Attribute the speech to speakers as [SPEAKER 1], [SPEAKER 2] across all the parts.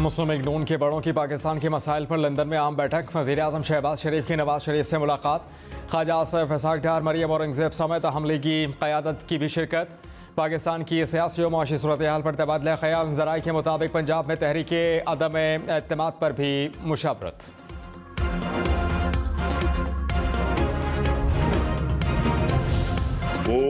[SPEAKER 1] मुस्लिम league नून के बड़ों की पाकिस्तान के मसाइल पर लंदन में आम बैठक। वज़ीर-ए-आज़म शहबाज शरीफ की नवाज शरीफ से मुलाकात। ख्वाजा आसिफ, इसहाक डार, मरियम औरंगज़ेब समेत अहम लीगी क़यादत की भी शिरकत। पाकिस्तान की सियासी और मुआशी सूरत हाल पर तबादला ख्याल। ज़राए के मुताबिक पंजाब में तहरीके अदम एतमाद पर भी मुशावरत।
[SPEAKER 2] वो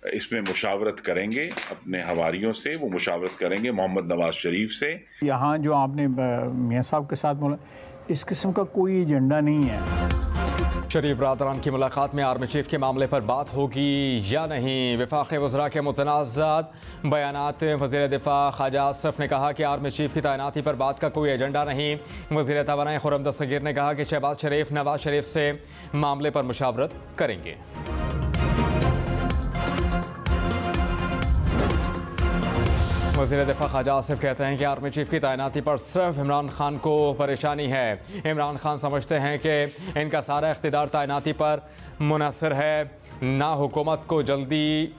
[SPEAKER 2] इसमें मुशावरत करेंगे अपने हवारियों से, वो मुशावरत करेंगे मोहम्मद नवाज शरीफ से।
[SPEAKER 3] यहाँ जो आपने मियाँ साहब के साथ बोला, इस किस्म का कोई एजेंडा नहीं है।
[SPEAKER 1] शरीफ बरादरान की मुलाकात में आर्मी चीफ के मामले पर बात होगी या नहीं। वफाक़ी वज़रा के मुतनाज़ात बयानात। वज़ीर दिफा ख्वाजा आसिफ ने कहा कि आर्मी चीफ की तैनाती पर बात का कोई एजेंडा नहीं। वज़ीर तवानाई खुर्रम दस्तगीर ने कहा कि शहबाज शरीफ नवाज शरीफ से मामले पर मुशावरत करेंगे। वज़ीर दिफा ख्वाजा आसिफ कहते हैं कि आर्मी चीफ की तैनाती पर सिर्फ इमरान खान को परेशानी है। इमरान खान समझते हैं कि इनका सारा इख्तिदार तैनाती पर मुनहसर है। ना हुकूमत को जल्दी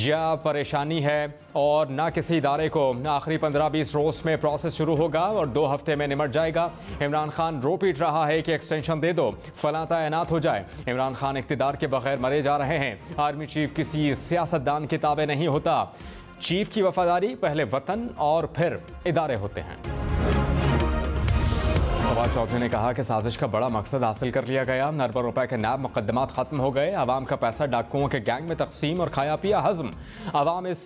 [SPEAKER 1] या परेशानी है और ना किसी इदारे को। आखिरी 15-20 रोज़ में प्रोसेस शुरू होगा और 2 हफ्ते में निमट जाएगा। इमरान खान रो पीट रहा है कि एक्सटेंशन दे दो, फलां तैनात हो जाए। इमरान खान इख्तिदार के बगैर मरे जा रहे हैं। आर्मी चीफ किसी सियासतदान के ताबे नहीं होता। चीफ की वफादारी पहले वतन और फिर इदारे होते हैं। फवाद चौधरी ने कहा कि साजिश का बड़ा मकसद हासिल कर लिया गया। अरबों रुपए के नायब मुकदमात खत्म हो गए। आवाम का पैसा डाकुओं के गैंग में तकसीम और खाया पिया हजम। आवाम इस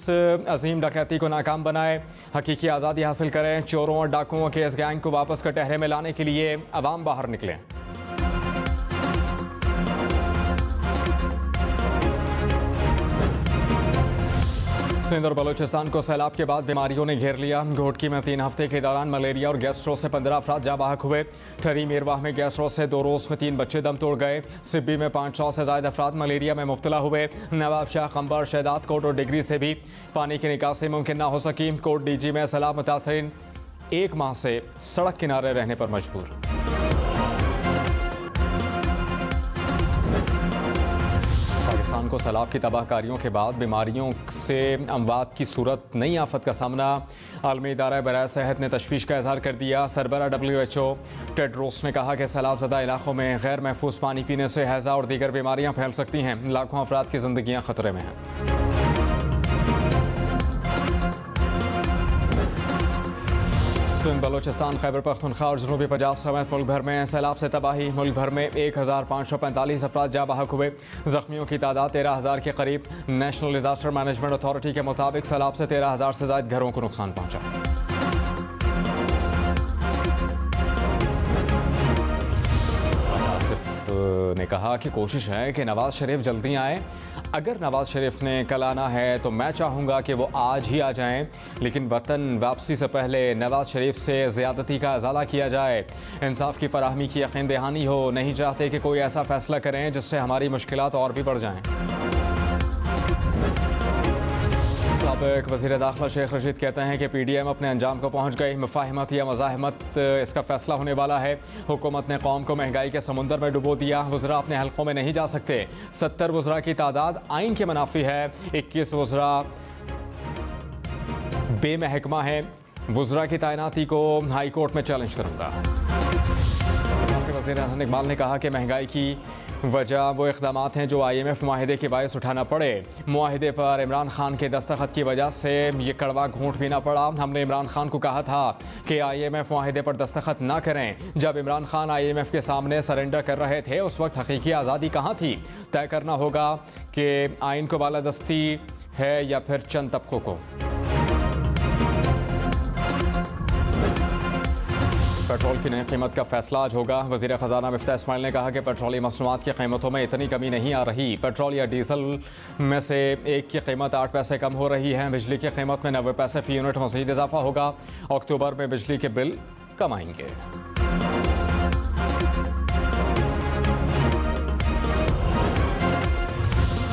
[SPEAKER 1] अजीम डकैती को नाकाम बनाए, हकीकी आज़ादी हासिल करें। चोरों और डाकुओं के इस गैंग को वापस कटहरे में लाने के लिए आवाम बाहर निकलें। सिंध और बलूचिस्तान को सैलाब के बाद बीमारियों ने घेर लिया। घोटकी में 3 हफ्ते के दौरान मलेरिया और गैस्ट्रो से 15 अफराद जाँ बाहक हुए। ठरी मीरवाह में गैस्ट्रो से 2 रोज़ में 3 बच्चे दम तोड़ गए। सिब्बी में 500 से ज़ायद अफराद मलेरिया में मुब्तला हुए। नवाब शाह, खंबर, शहदाद कोट और डिग्री से भी पानी की निकासी मुमकिन न हो सकी। कोट डीजी में सैलाब मुतासरीन 1 माह से सड़क किनारे रहने पर मजबूर। पाकिस्तान को सैलाब की तबाहकारियों के बाद बीमारियों से अमवात की सूरत नई आफत का सामना। आलमी इदारा बराए सेहत ने तशवीश का इजहार कर दिया। सरबरा WHO टेड्रोस ने कहा कि सैलाब ज़दा इलाकों में गैर महफूज पानी पीने से हैज़ा और दीगर बीमारियाँ फैल सकती हैं। लाखों अफराद की ज़िंदगियाँ खतरे में हैं। सिंध, बलूचिस्तान, खैबर पख्तूनख्वा और जनूबी पंजाब समेत मुल्क भर में सैलाब से तबाही। मुल्क भर में 1545 अफराद जाँ बाहक हुए। जख्मियों की तादाद 13,000 के करीब। नेशनल डिजास्टर मैनेजमेंट अथॉरिटी के मुताबिक सैलाब से 13,000 से ज़ायद घरों को नुकसान पहुंचा। ने कहा कि कोशिश है कि नवाज शरीफ जल्दी आए। अगर नवाज शरीफ ने कल आना है तो मैं चाहूँगा कि वो आज ही आ जाएं, लेकिन वतन वापसी से पहले नवाज शरीफ से ज़्यादती का इज़ाला किया जाए। इंसाफ की फराहमी की यकीन दहानी हो। नहीं चाहते कि कोई ऐसा फ़ैसला करें जिससे हमारी मुश्किलात और भी बढ़ जाएँ। साबिक़ वज़ीर दाखिला शेख रशीद कहते हैं कि PDM अपने अंजाम को पहुँच गई। मुफ़ाहिमत या मज़ाहमत इसका फ़ैसला होने वाला है। हुकूमत ने कौम को महंगाई के समुंदर में डुबो दिया। वज़रा अपने हल्कों में नहीं जा सकते। 70 वज़रा की तादाद आइन के मुनाफी है। 21 वज़रा बेमहकमा है। वज़रा की तैनाती को हाई कोर्ट में चैलेंज करूँगा। वज़ीर हसन इकबाल ने कहा कि महंगाई की वजह वो इक़दामात हैं जो IMF मुआहिदे के बायस उठाना पड़े। मुआहिदे पर इमरान खान के दस्तखत की वजह से ये कड़वा घूंट पीना पड़ा। हमने इमरान खान को कहा था कि IMF मुआहिदे पर दस्तखत ना करें। जब इमरान खान IMF के सामने सरेंडर कर रहे थे उस वक्त हकीकी आज़ादी कहाँ थी। तय करना होगा कि आइन को बालादस्ती है या फिर चंद तबकों को। पेट्रोल की नई कीमत का फैसला आज होगा। वज़ीर ख़जाना मिफ्ताह इस्माइल ने कहा कि पेट्रोलियम मसनूआत की कीमतों में इतनी कमी नहीं आ रही। पेट्रोल या डीजल में से एक की कीमत 8 पैसे कम हो रही है। बिजली की कीमत में 90 पैसे फ़ी यूनिट मज़ीद इजाफा होगा। अक्टूबर में बिजली के बिल कम आएंगे।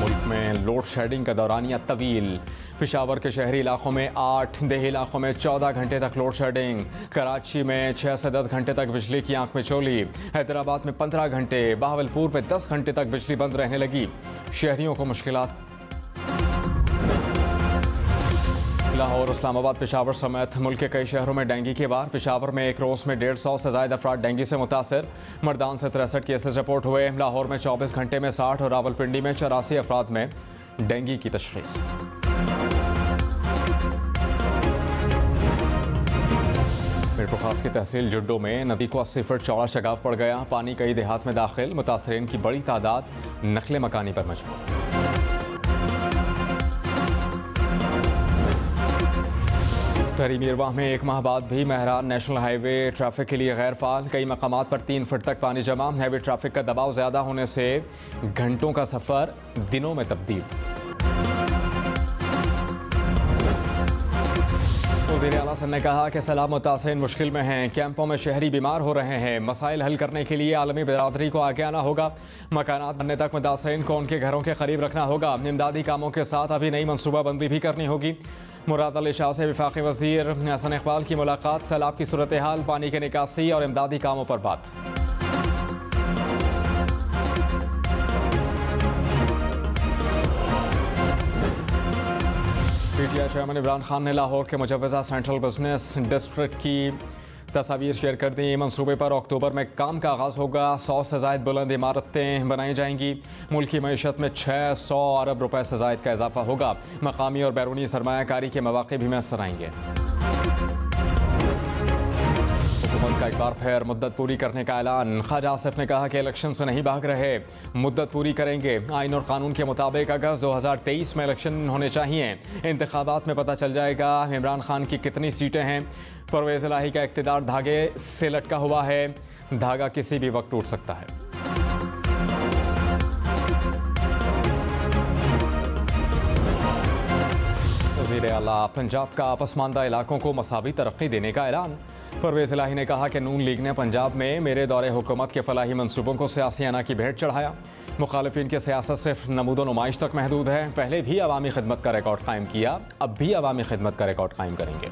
[SPEAKER 1] मुल्क में लोड शेडिंग का दौरानिया तवील। पेशावर के शहरी इलाकों में 8, देही इलाकों में 14 घंटे तक लोड शेडिंग। कराची में 6 से 10 घंटे तक बिजली की आंख में चोली। हैदराबाद में 15 घंटे। बहावलपुर में 10 घंटे तक बिजली बंद रहने लगी। शहरियों को मुश्किलात। लाहौर, इस्लामाबाद, पेशावर समेत मुल्क के कई शहरों में डेंगू की बार। पेशावर में एक रोज़ में 150 से ज़ायद अफराद डेंगू से मुतासर। मर्दान से 63 केसेस रिपोर्ट हुए। लाहौर में 24 घंटे में 60 और रावलपिंडी में 84 अफराद में डेंगू की तशख़ीस। मीरपुर खास की तहसील जुड्डो में नदी को 80 फुट चौड़ा शगाफ पड़ गया। पानी कई देहात में दाखिल। मुतासरीन की बड़ी तादाद नकले मकानी पर मजबूर। टहरी मीरवाह में एक माह बाद भी महरान नेशनल हाईवे ट्रैफिक के लिए गैर फाल। कई मकामात पर 3 फुट तक पानी जमा। हैवी ट्रैफिक का दबाव ज़्यादा होने से घंटों का सफ़र दिनों में तब्दील। वज़ीर आला ने कहा कि सैलाब मुतासिरीन मुश्किल में हैं। कैंपों में शहरी बीमार हो रहे हैं। मसाइल हल करने के लिए आलमी बिरादरी को आगे आना होगा। मकानात बनने तक मुतासिरीन को उनके घरों के करीब रखना होगा। इमदादी कामों के साथ अभी नई मनसूबाबंदी भी करनी होगी। मुराद अली शाह से वफाकी वज़ीर हसन इकबाल की मुलाकात। सैलाब की सूरत हाल, पानी की निकासी और इमदादी कामों पर बात। पीटीआई चेयरमैन इमरान खान ने लाहौर के मुजव्वज़ा सेंट्रल बिजनेस डिस्ट्रिक्ट की तस्वीर शेयर कर दी। मंसूबे पर अक्टूबर में काम का आगाज़ होगा। 100 से ज़ायद बुलंद इमारतें बनाई जाएंगी। मुल्क की मईशत में 600 अरब रुपए से ज़ायद का इजाफा होगा। मकामी और बैरूनी सरमायाकारी के मौक़े भी मैसर आएंगे। हुकूमत का एक बार फिर मुद्दत पूरी करने का ऐलान। ख्वाजा आसिफ ने कहा कि इलेक्शन से नहीं भाग रहे, मुद्दत पूरी करेंगे। आइन और कानून के मुताबिक अगस्त 2023 में इलेक्शन होने चाहिए। इंतखाबात में पता चल जाएगा इमरान खान की कितनी सीटें हैं। परवेज़ इलाही का इक़्तिदार धागे से लटका हुआ है। धागा किसी भी वक्त टूट सकता है। वज़ीर आला पंजाब का पसमानदा इलाकों को मसावी तरक्की देने का ऐलान। परवेज़ इलाही ने कहा कि नून लीग ने पंजाब में मेरे दौरे हुकूमत के फलाही मंसूबों को सियासी अना की भेंट चढ़ाया। मुखालिफिन की सियासत सिर्फ नमूदो नुमाइश तक महदूद है। पहले भी अवामी खिदमत का रिकॉर्ड कायम किया, अब भी अवामी खिदमत का रिकॉर्ड कायम करेंगे।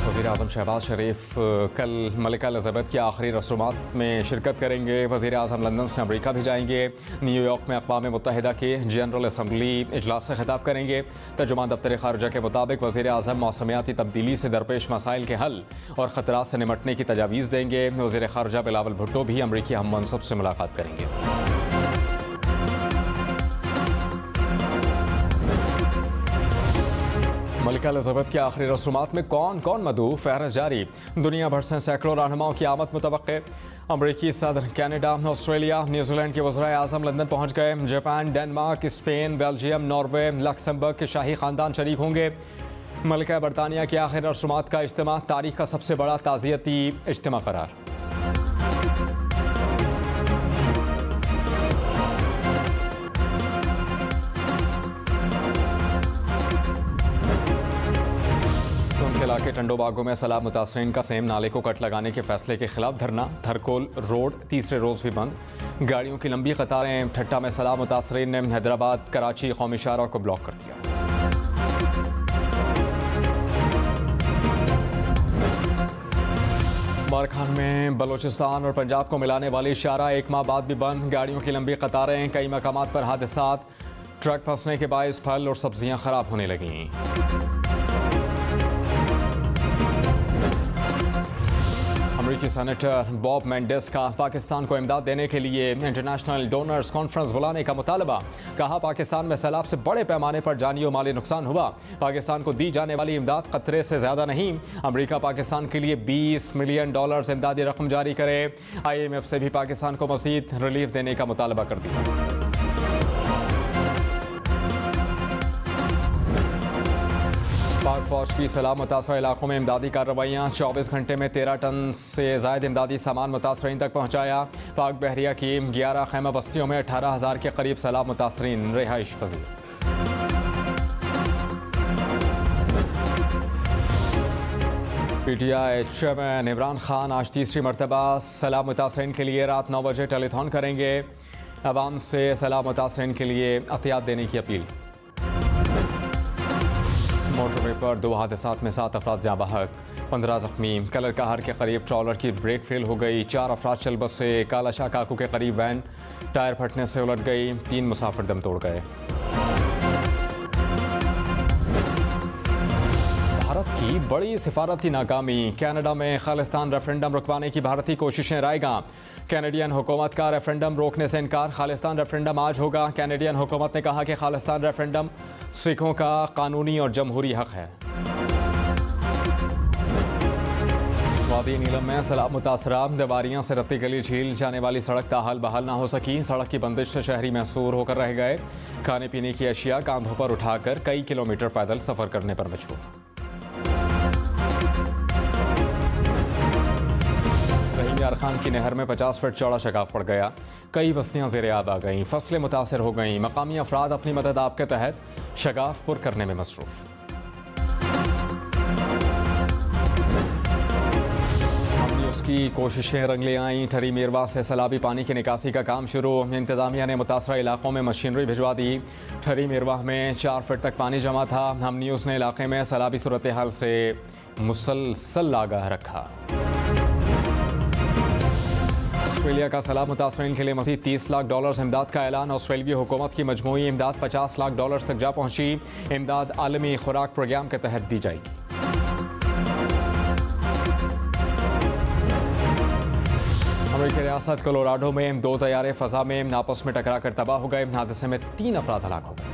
[SPEAKER 1] वज़ीर आज़म शहबाज शरीफ कल मलिका एलिज़ाबेथ की आखिरी रसूमात में शिरकत करेंगे। वज़ीर आज़म लंदन से अमरीका भी जाएंगे। न्यूयॉर्क में अक़वाम मुत्तहिदा के जनरल असम्बली इजलास से खिताब करेंगे। तर्जुमान दफ्तर ख़ारिजा के मुताबिक वज़ीर आज़म मौसमियाती तब्दीली से दरपेश मसाइल के हल और ख़तरात से निमटने की तजावीज़ देंगे। वज़ीर ख़ारिजा बिलावल भुट्टो भी अमरीकी हम मनसब से मुलाकात करेंगे। मलिका एलिज़ाबेथ की आखिरी रसूमात में कौन कौन मदऊ, फहरस्त जारी। दुनिया भर से सैकड़ों रहनुमाओं की आमद मुतवक्के। अमरीकी सदर, कनाडा, ऑस्ट्रेलिया, न्यूजीलैंड के वज़राए आज़म लंदन पहुँच गए। Japan, Denmark, Spain, Belgium, Norway, Luxembourg के शाही ख़ानदान शरीक होंगे। मलिका बरतानिया की आखिरी रसूमात का इज्तिमा तारीख का सबसे बड़ा ताज़ियती इज्तिमा करार। के टंडोबागों में सैलाब मुतासरीन का सेम नाले को कट लगाने के फैसले के खिलाफ धरना। थरकोल रोड तीसरे रोज भी बंद। गाड़ियों की लंबी कतारें। ठट्टा में सैलाब मुतासरीन ने हैदराबाद कराची कौमी शाहरा को ब्लॉक कर दिया। बारखान में बलोचिस्तान और पंजाब को मिलाने वाली शाहरा एक माह बाद भी बंद। गाड़ियों की लंबी कतारें। कई मकामात पर हादसात। ट्रक फंसने के बायस फल और सब्जियां खराब होने लगीं। अमेरिकी सेनेटर बॉब मेंडेस का पाकिस्तान को इमदाद देने के लिए इंटरनेशनल डोनर्स कॉन्फ्रेंस बुलाने का मुतालबा। कहा पाकिस्तान में सैलाब से बड़े पैमाने पर जानी और माली नुकसान हुआ। पाकिस्तान को दी जाने वाली इमदाद खतरे से ज़्यादा नहीं। अमेरिका पाकिस्तान के लिए $20 मिलियन इमदादी रकम जारी करे। IMF से भी पाकिस्तान को मज़ीद रिलीफ देने का मुतालबा कर दिया। पाक फौज की सैलाब मुतासर इलाकों में इमदादी कार्रवाइयाँ। 24 घंटे में 13 टन से ज़ायद इमदादी सामान मुतासरीन तक पहुँचाया। पाक बहरिया की 11 खैमा बस्तियों में 18,000 के करीब सैलाब मुतासरीन रिहाइश पजीर। PTI चेयरमैन इमरान खान आज तीसरी मरतबा सैलाब मुतासरीन के लिए रात 9 बजे टेलीथॉन करेंगे। अवाम से सैलाब मुतासरीन के लिए एहतियात देने की अपील। मोटरवे पर 2 हादसात में 7 अफराद जाँ बहक, 15 जख्मी। कलर कहर के करीब ट्रॉलर की ब्रेक फेल हो गई, 4 अफराद चल बसे। कालाशाह काकू के करीब वैन टायर फटने से उलट गई, 3 मुसाफिर दम तोड़ गए। भारत की बड़ी सिफारती नाकामी, कनाडा में खालिस्तान रेफरेंडम रुकवाने की भारतीय कोशिशें रायगां। कैनेडियन हुकूमत का रेफरेंडम रोकने से इनकार, खालिस्तान रेफरेंडम आज होगा। कैनेडियन हुकूमत ने कहा कि खालिस्तान रेफरेंडम सिखों का कानूनी और जमहूरी हक है। वादी नीलम में सैलाब मुतासरा, देवारियां से रत्ती गली झील जाने वाली सड़क ताहाल बहाल ना हो सकी। सड़क की बंदिश से शहरी महसूर होकर रह गए। खाने पीने की अशिया कांधों पर उठाकर कई किलोमीटर पैदल सफर करने पर मजबूर। यार खान की नहर में 50 फीट चौड़ा शगाफ पड़ गया, कई बस्तियां ज़ेरे आब आ गईं, फसलें मुतासर हो गईं। मकामी अफराद अपनी मदद आपके तहत शगाफ पुर करने में मसरूफ। हमने उसकी कोशिशें रंग ले आईं, ठरी मेरवा से सैलाबी पानी की निकासी का काम शुरू। इंतजामिया ने मुतासरा इलाकों में मशीनरी भिजवा दी। ठरी मेरवा में 4 फीट तक पानी जमा था। हम न्यूज़ ने इलाके में सैलाबी सूरत हाल से मुसलसल आगाह रखा। ऑस्ट्रेलिया का सैलाब मुतासरीन के लिए मज़ीद $30 लाख इमदाद का ऐलान। ऑस्ट्रेलियाई हुकूमत की मजमूई इमदाद $50 लाख तक जा पहुंची। इमदाद आलमी खुराक प्रोग्राम के तहत दी जाएगी। अमेरिकी रियासत कोलोराडो में 2 तैयारे फ़ज़ा में आपस में टकरा कर तबाह हो गए। हादसे में 3 अफराद हलाक हो गए।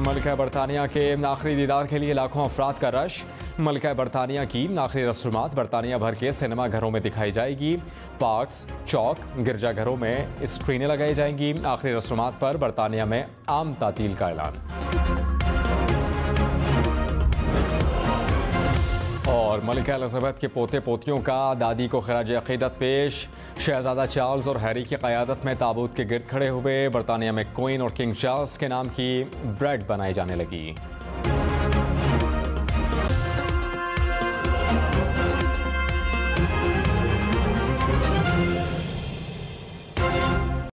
[SPEAKER 1] मलिका बरतानिया के आखिरी दीदार के लिए लाखों अफराद का रश। मलिका बरतानिया की आखिरी रस्मात बरतानिया भर के सिनेमा घरों में दिखाई जाएगी। पार्क्स, चौक, गिरजाघरों में स्क्रीनें लगाई जाएंगी। आखिरी रस्मात पर बरतानिया में आम तातील का ऐलान। और मलिका एलिज़ाबेथ के पोते पोतियों का दादी को खराज अक़ीदत पेश। शहजादा चार्ल्स और हैरी की क़यादत में ताबूत के गिर्द खड़े हुए। बरतानिया में क्वीन और किंग चार्ल्स के नाम की ब्रेड बनाई जाने लगी।